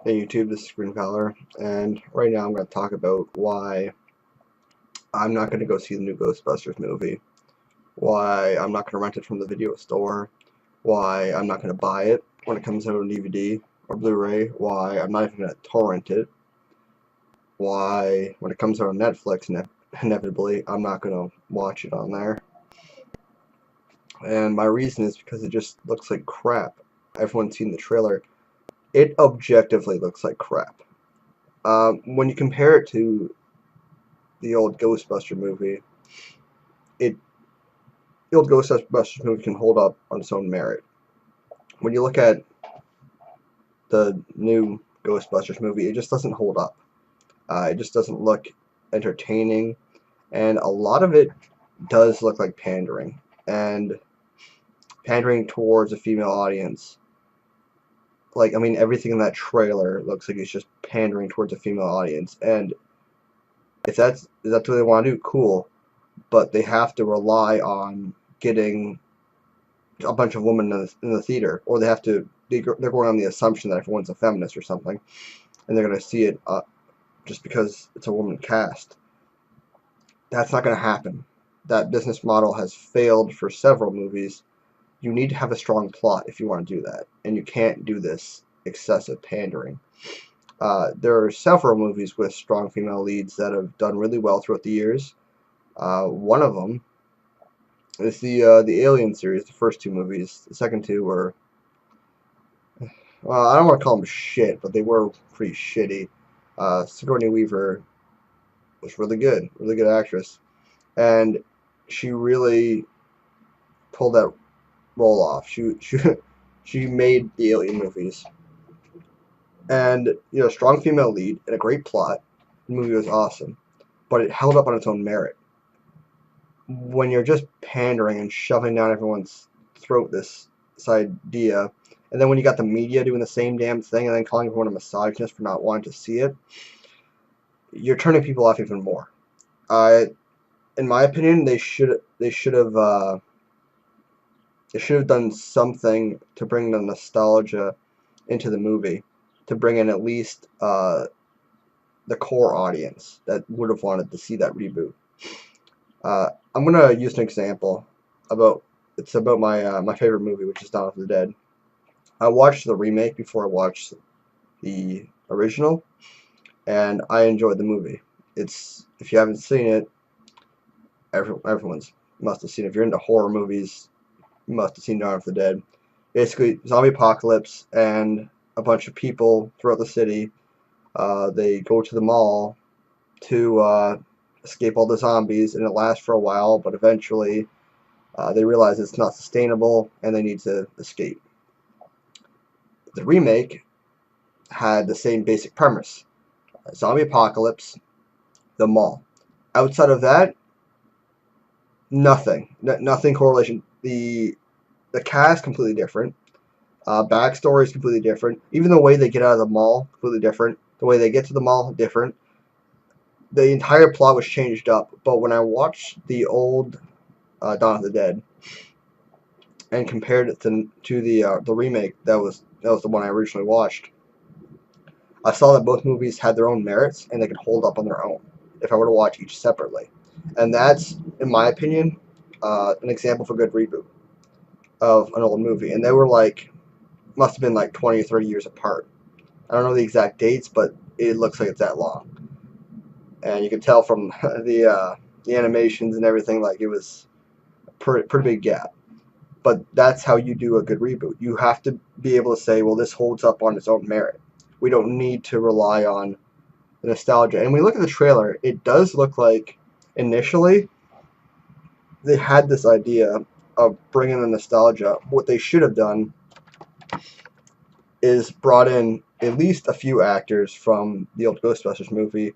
Hey YouTube, this is Green-Valor, and right now I'm going to talk about why I'm not going to go see the new Ghostbusters movie, why I'm not going to rent it from the video store, why I'm not going to buy it when it comes out on DVD or Blu-ray, why I'm not even going to torrent it, why when it comes out on Netflix, inevitably, I'm not going to watch it on there. And my reason is because it just looks like crap. Everyone's seen the trailer. It objectively looks like crap. When you compare it to the old Ghostbuster movie, it the old Ghostbusters movie can hold up on its own merit. When you look at the new Ghostbusters movie, it just doesn't hold up. It just doesn't look entertaining, and a lot of it does look like pandering, and pandering towards a female audience. Like, I mean, everything in that trailer looks like it's just pandering towards a female audience, and if that's what they want to do, cool. But they have to rely on getting a bunch of women in the theater, or they're going on the assumption that everyone's a feminist or something, and they're going to see it just because it's a woman cast. That's not going to happen. That business model has failed for several movies. You need to have a strong plot if you want to do that, and you can't do this excessive pandering. There are several movies with strong female leads that have done really well throughout the years. One of them is the Alien series, the first two movies. The second two were, well, I don't want to call them shit, but they were pretty shitty. Sigourney Weaver was really good actress, and she really pulled that role off. She made the Alien movies, and strong female lead and a great plot. The movie was awesome, but it held up on its own merit. When you're just pandering and shoving down everyone's throat this idea, and then when you got the media doing the same damn thing and then calling everyone a misogynist for not wanting to see it, you're turning people off even more. In my opinion, they should have done something to bring the nostalgia into the movie, to bring in at least the core audience that would have wanted to see that reboot. I'm gonna use an example about my favorite movie, which is Dawn of the Dead. I watched the remake before I watched the original, and I enjoyed the movie. If you haven't seen it, everyone's must have seen it. If you're into horror movies, you must have seen Dawn of the Dead. Basically, zombie apocalypse and a bunch of people throughout the city. They go to the mall to escape all the zombies, and it lasts for a while, but eventually they realize it's not sustainable and they need to escape. The remake had the same basic premise: zombie apocalypse, the mall. Outside of that, nothing correlation. The cast completely different. Backstory is completely different. Even the way they get out of the mall, completely different. The way they get to the mall, different. The entire plot was changed up. But when I watched the old Dawn of the Dead and compared it to the remake, that was the one I originally watched. I saw that both movies had their own merits and they could hold up on their own if I were to watch each separately. And that's, in my opinion, an example of a good reboot of an old movie. And they were must have been like 20 or 30 years apart. I don't know the exact dates, but it looks like it's that long. And you can tell from the animations and everything, like it was a pretty big gap. But that's how you do a good reboot. You have to be able to say, well, this holds up on its own merit. We don't need to rely on the nostalgia. And when we look at the trailer, it does look like initially they had this idea of bringing the nostalgia. What they should have done is brought in at least a few actors from the old Ghostbusters movie,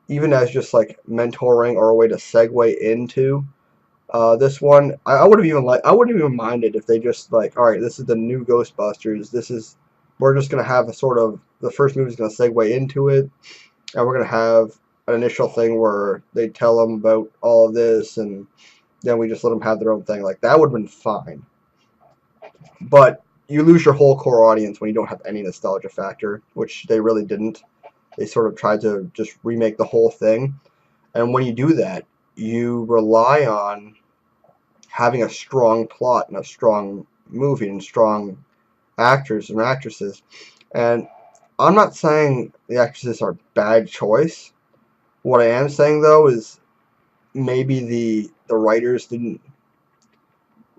even as just like mentoring or a way to segue into this one. I would have I wouldn't even minded if they just like, all right, this is the new Ghostbusters. We're just gonna have a sort of, the first movie is gonna segue into it, and we're gonna have an initial thing where they tell them about all of this, and then we just let them have their own thing. Like that would have been fine. But you lose your whole core audience when you don't have any nostalgia factor, which they really didn't. They sort of tried to just remake the whole thing. And when you do that, you rely on having a strong plot and a strong movie and strong actors and actresses. And I'm not saying the actresses are a bad choice. What I am saying, though, is maybe the writers didn't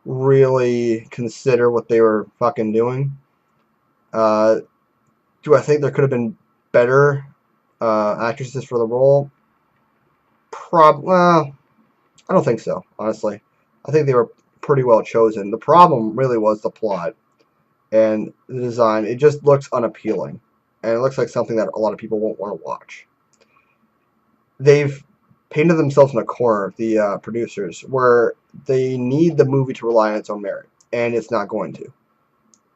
really consider what they were fucking doing. Do I think there could have been better actresses for the role? Well, I don't think so, honestly. I think they were pretty well chosen. The problem really was the plot and the design. It just looks unappealing, and it looks like something that a lot of people won't want to watch. They've painted themselves in a corner, the producers, where they need the movie to rely on its own merit, and it's not going to.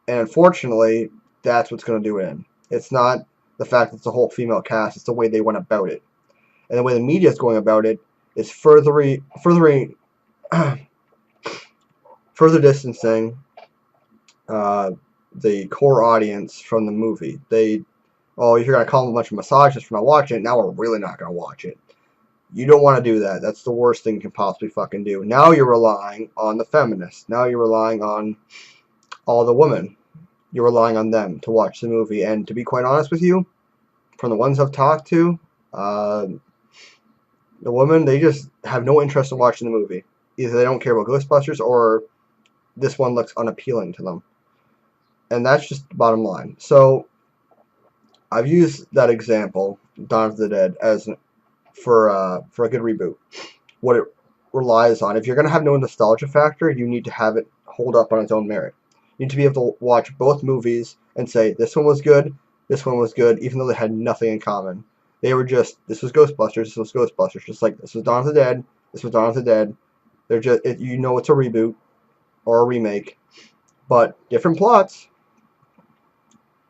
And unfortunately, that's what's going to do it in. It's not the fact that it's a whole female cast, it's the way they went about it. And the way the media is going about it is further distancing the core audience from the movie. You're going to call them a bunch of misogynists for not watching it, now we're really not going to watch it. You don't want to do that. That's the worst thing you can possibly fucking do. Now you're relying on the feminists. Now you're relying on all the women. You're relying on them to watch the movie. And to be quite honest with you, from the ones I've talked to, the women, they just have no interest in watching the movie. Either they don't care about Ghostbusters or this one looks unappealing to them. And that's just the bottom line. So I've used that example, Dawn of the Dead, as for a good reboot. What it relies on, if you're going to have no nostalgia factor, you need to have it hold up on its own merit. You need to be able to watch both movies and say, this one was good, even though they had nothing in common. They were just, this was Ghostbusters, just like this was Dawn of the Dead, this was Dawn of the Dead. They're just, you know it's a reboot or a remake, but different plots,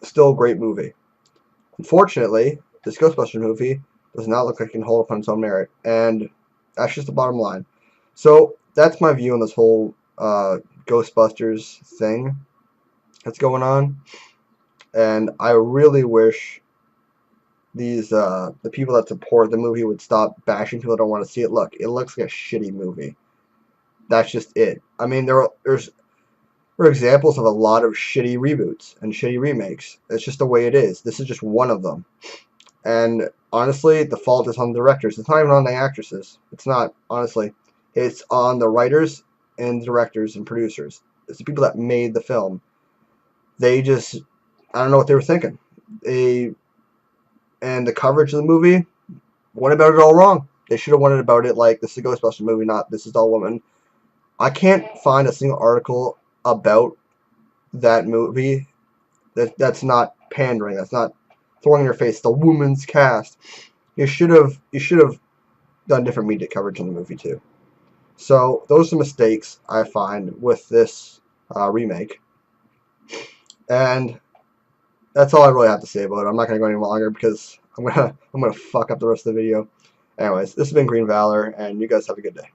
still a great movie. Unfortunately, this Ghostbusters movie does not look like it can hold up on its own merit, and that's just the bottom line. So that's my view on this whole Ghostbusters thing that's going on, and I really wish the people that support the movie would stop bashing people that don't want to see it. Look, it looks like a shitty movie. That's just it. I mean, there are examples of a lot of shitty reboots and shitty remakes. It's just the way it is. This is just one of them. And honestly, the fault is on the directors. It's not even on the actresses. It's not, honestly. It's on the writers and directors and producers. It's the people that made the film. They just, I don't know what they were thinking. And the coverage of the movie went about it all wrong. They should have went about it like, this is a Ghostbusters movie, not this is All Woman. I can't find a single article about that movie that's not pandering. That's not throwing in your face the woman's cast. You should have done different media coverage on the movie too. So those are mistakes I find with this remake, and that's all I really have to say about it. I'm not going to go any longer because I'm gonna fuck up the rest of the video. Anyways, this has been Green-Valor, and you guys have a good day.